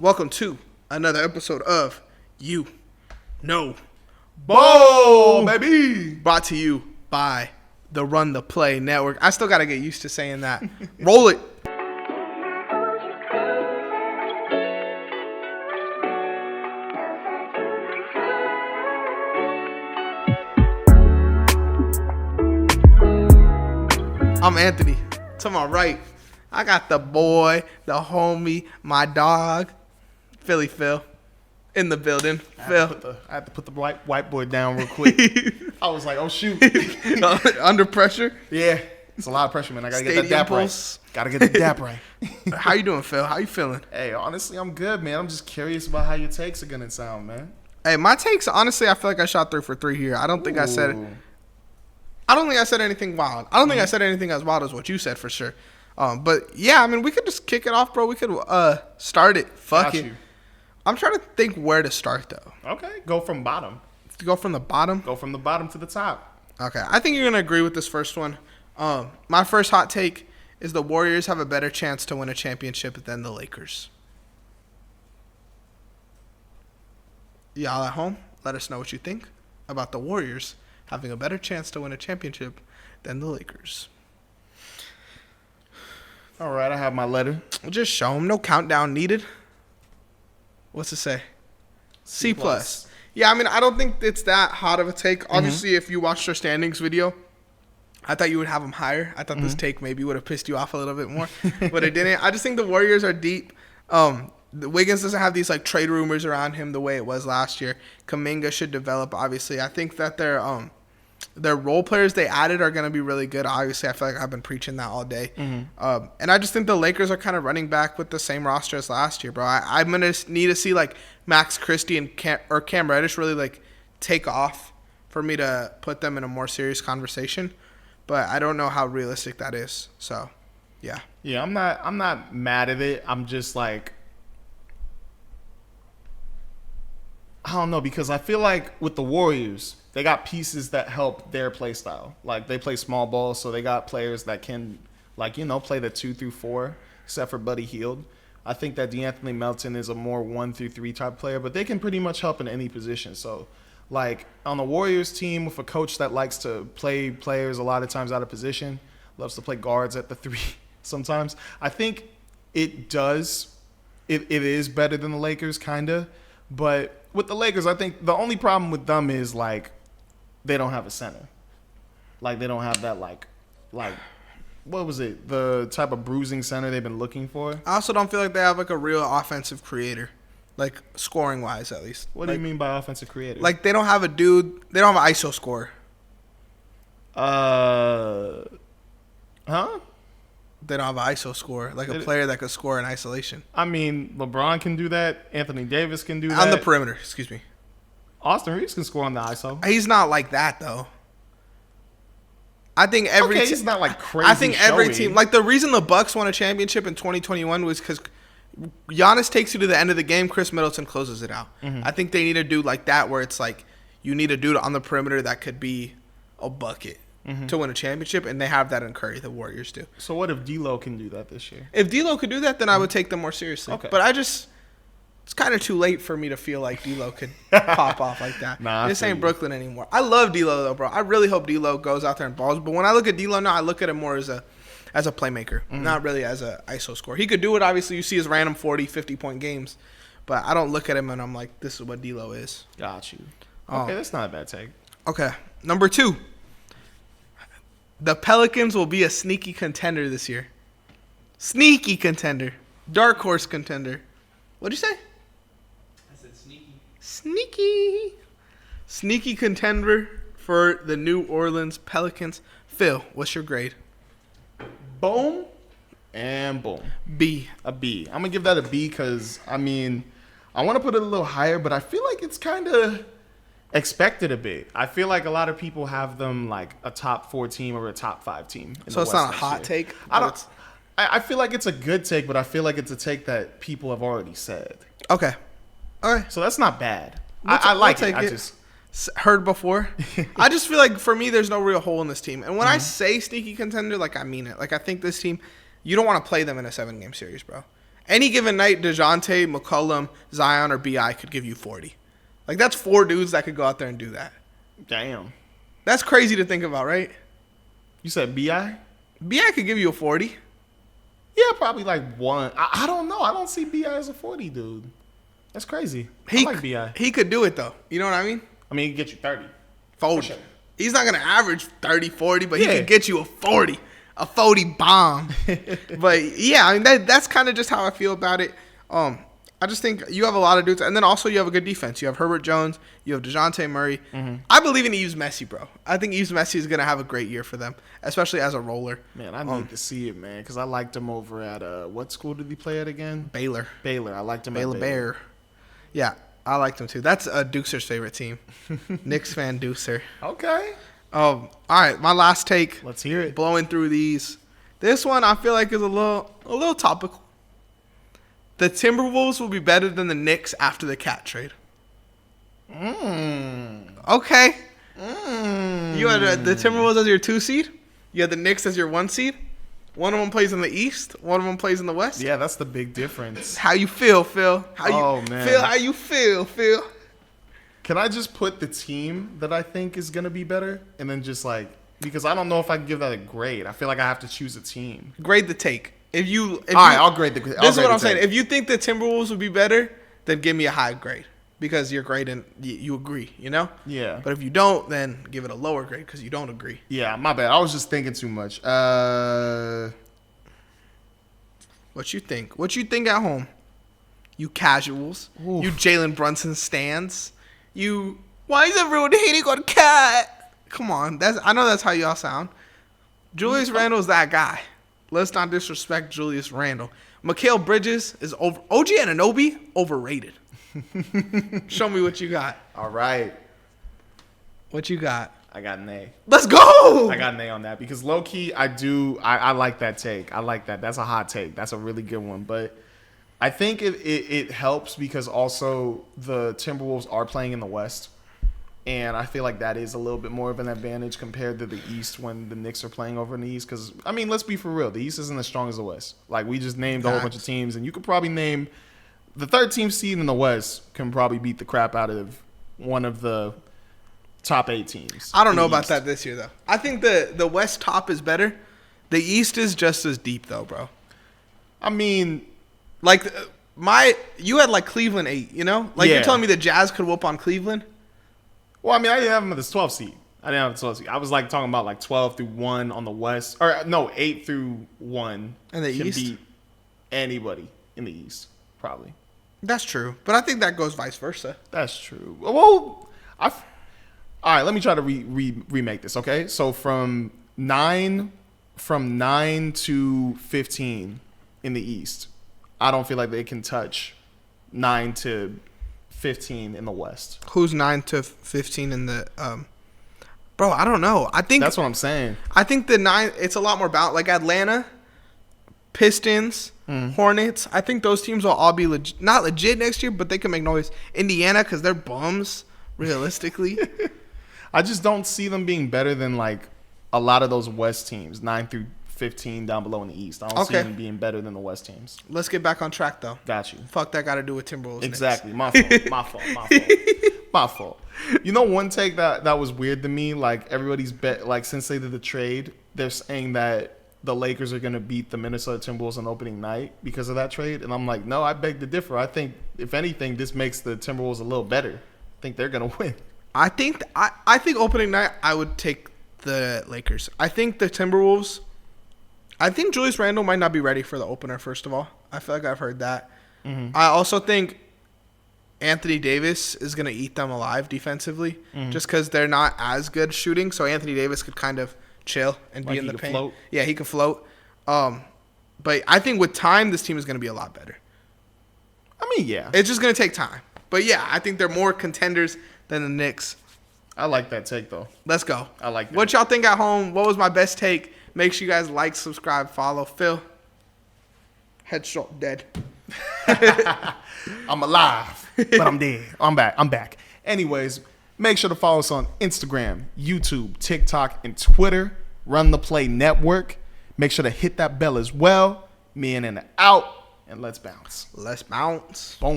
Welcome to another episode of You Know Ball, baby. Brought to you by the Run the Play Network. I still got to get used to saying that. Roll it. I'm Anthony. To my right, I got the boy, the homie, my dog, Philly Phil, in the building. Phil. I had to put the whiteboard down real quick. I was like, oh, shoot. Under pressure? Yeah. It's a lot of pressure, man. I got to get that Stadium dap pulse. right. Got to get the dap right. How you doing, Phil? How you feeling? Hey, honestly, I'm good, man. I'm just curious about how your takes are going to sound, man. Hey, my takes, honestly, I feel like I shot 3 for 3 here. I don't think I said anything wild. I don't think I said anything as wild as what you said for sure. But yeah, I mean, we could just kick it off, bro. We could start it. Fuck it. I'm trying to think where to start though. Okay, go from bottom. Go from the bottom. Go from the bottom to the top. Okay, I think you're gonna agree with this first one. My first hot take is the Warriors have a better chance to win a championship than the Lakers. Y'all at home, let us know what you think about the Warriors having a better chance to win a championship than the Lakers. All right, I have my letter. Just show them. No countdown needed. What's it say? C+. Yeah, I mean, I don't think it's that hot of a take. Obviously, if you watched our standings video, I thought you would have them higher. I thought this take maybe would have pissed you off a little bit more, but it didn't. I just think the Warriors are deep. Wiggins doesn't have these like trade rumors around him the way it was last year. Kuminga should develop, obviously. I think that their role players they added are going to be really good. Obviously, I feel like I've been preaching that all day. And I just think the Lakers are kind of running back with the same roster as last year, bro. I'm going to need to see like Max Christie and Cam Reddish really like take off for me to put them in a more serious conversation. But I don't know how realistic that is. So, yeah. Yeah, I'm not mad at it. I'm just like, I don't know, because I feel like with the Warriors, they got pieces that help their play style. Like, they play small ball, so they got players that can, like, play the 2 through 4, except for Buddy Hield. I think that DeAnthony Melton is a more 1 through 3 type player, but they can pretty much help in any position. So, like, on the Warriors team with a coach that likes to play players a lot of times out of position, loves to play guards at the 3 sometimes, I think it is better than the Lakers, kind of. But with the Lakers, I think the only problem with them is, like, they don't have a center. Like, they don't have that, like, what was it? The type of bruising center they've been looking for. I also don't feel like they have, like, a real offensive creator. Like, scoring-wise, at least. What do you mean by offensive creator? Like, they don't have a dude. They don't have an ISO scorer. Huh? They don't have an ISO scorer. Like, a player that could score in isolation. I mean, LeBron can do that. Anthony Davis can do that. On the perimeter, excuse me. Austin Reeves can score on the ISO. He's not like that, though. I think he's not like crazy. I think every team, like the reason the Bucks won a championship in 2021 was because Giannis takes you to the end of the game. Chris Middleton closes it out. I think they need a dude like that where it's like you need a dude on the perimeter that could be a bucket to win a championship, and they have that in Curry. The Warriors do. So what if D'Lo can do that this year? If D'Lo could do that, then I would take them more seriously. Okay. But it's kind of too late for me to feel like D'Lo could pop off like that. This ain't Brooklyn anymore. I love D'Lo though, bro. I really hope D'Lo goes out there and balls. But when I look at D'Lo now, I look at him more as a playmaker, not really as a ISO scorer. He could do it. Obviously, you see his random 40, 50-point games, but I don't look at him and I'm like, this is what D'Lo is. Got you. Okay, that's not a bad take. Okay, number 2. The Pelicans will be a sneaky contender this year. Sneaky contender. Dark horse contender. What'd you say? I said sneaky. Sneaky. Sneaky contender for the New Orleans Pelicans. Phil, what's your grade? Boom and boom. B. A B. I'm going to give that a B because, I mean, I want to put it a little higher, but I feel like it's kind of expected a bit. I feel like a lot of people have them like a top 4 team or a top 5 team. So it's not a hot take? I feel like it's a good take, but I feel like it's a take that people have already said. Okay. All right. So that's not bad. I like it. I just heard before. I just feel like for me, there's no real hole in this team. And when I say sneaky contender, like I mean it. Like I think this team, you don't want to play them in a 7-game series, bro. Any given night, DeJounte, McCollum, Zion, or B.I. could give you 40. Like, that's 4 dudes that could go out there and do that. Damn. That's crazy to think about, right? You said B.I.? B.I. could give you a 40. Yeah, probably like one. I don't know. I don't see B.I. as a 40 dude. That's crazy. I like B.I. He could do it, though. You know what I mean? I mean, he can get you 30. 40. Sure. He's not going to average 30, 40, but he Yeah. could get you a 40. A 40 bomb. But, yeah, I mean, that's kind of just how I feel about it. I just think you have a lot of dudes. And then also you have a good defense. You have Herbert Jones. You have DeJounte Murray. Mm-hmm. I believe in Yves Messi, bro. I think Yves Messi is going to have a great year for them, especially as a roller. Man, I need to see it, man, because I liked him over at, what school did he play at again? Baylor. I liked him Baylor at Baylor. Bear. Yeah, I liked him too. That's Deucer's favorite team. Knicks fan Deucer. Okay. All right, my last take. Let's hear it. Blowing through these. This one I feel like is a little topical. The Timberwolves will be better than the Knicks after the Cat trade. Okay. You had the Timberwolves as your 2 seed. You had the Knicks as your 1 seed. One of them plays in the East. One of them plays in the West. Yeah, that's the big difference. How you feel, Phil? Man. Phil, how you feel, Phil? Can I just put the team that I think is going to be better and then just like, because I don't know if I can give that a grade. I feel like I have to choose a team. Grade the take. All right, I'll grade the. This is what I'm saying. If you think the Timberwolves would be better, then give me a high grade because you're grading. You agree, you know. Yeah. But if you don't, then give it a lower grade because you don't agree. Yeah, my bad. I was just thinking too much. What you think? What you think at home? You casuals. Oof. You Jalen Brunson stands. You. Why is everyone hating on Cat? Come on, I know that's how y'all sound. Julius Randle's that guy. Let's not disrespect Julius Randle. Mikal Bridges is over. OG Anunoby overrated. Show me what you got. All right. What you got? I got an A. Let's go. I got an A on that because low key, I like that take. I like that. That's a hot take. That's a really good one. But I think it helps because also the Timberwolves are playing in the West. And I feel like that is a little bit more of an advantage compared to the East when the Knicks are playing over in the East. Because, I mean, let's be for real. The East isn't as strong as the West. Like, we just named a whole bunch of teams. And you could probably name the 13th seed in the West can probably beat the crap out of one of the top 8 teams. I don't know about that this year, though. I think the West top is better. The East is just as deep, though, bro. I mean, like, you had, like, Cleveland 8, you know? Like, you're telling me the Jazz could whoop on Cleveland? Well, I mean, I didn't have them at the 12th seed. I was like talking about like 12 through 1 on the West, or no, 8 through 1. In the can East? Beat anybody in the East, probably. That's true, but I think that goes vice versa. That's true. Well, all right. Let me try to remake this. Okay, so from 9 to 15 in the East, I don't feel like they can touch 9 to 15 in the West. Who's 9 to 15 in the bro, I don't know. I think that's what I'm saying. I think the 9 it's a lot more balanced. Like Atlanta, Pistons, Hornets. I think those teams will all be not legit next year, but they can make noise. Indiana cuz they're bums realistically. I just don't see them being better than like a lot of those West teams, 9 through 15 down below in the East. I don't see them being better than the West teams. Let's get back on track, though. Got you. Fuck that got to do with Timberwolves. Exactly. My fault. You know, one take that was weird to me, like everybody's bet, like since they did the trade, they're saying that the Lakers are going to beat the Minnesota Timberwolves on opening night because of that trade. And I'm like, no, I beg to differ. I think, if anything, this makes the Timberwolves a little better. I think they're going to win. I think opening night, I would take the Lakers. I think the Timberwolves... I think Julius Randle might not be ready for the opener, first of all. I feel like I've heard that. Mm-hmm. I also think Anthony Davis is going to eat them alive defensively just because they're not as good shooting. So Anthony Davis could kind of chill and be in the paint. Float. Yeah, he could float. But I think with time, this team is going to be a lot better. I mean, yeah. It's just going to take time. But, yeah, I think they're more contenders than the Knicks. I like that take, though. Let's go. I like that. What y'all think at home? What was my best take? Make sure you guys like, subscribe, follow. Phil, headshot dead. I'm alive, but I'm dead. I'm back. Anyways, make sure to follow us on Instagram, YouTube, TikTok, and Twitter. Run the Play Network. Make sure to hit that bell as well. Me and out. and let's bounce. Let's bounce. Boom.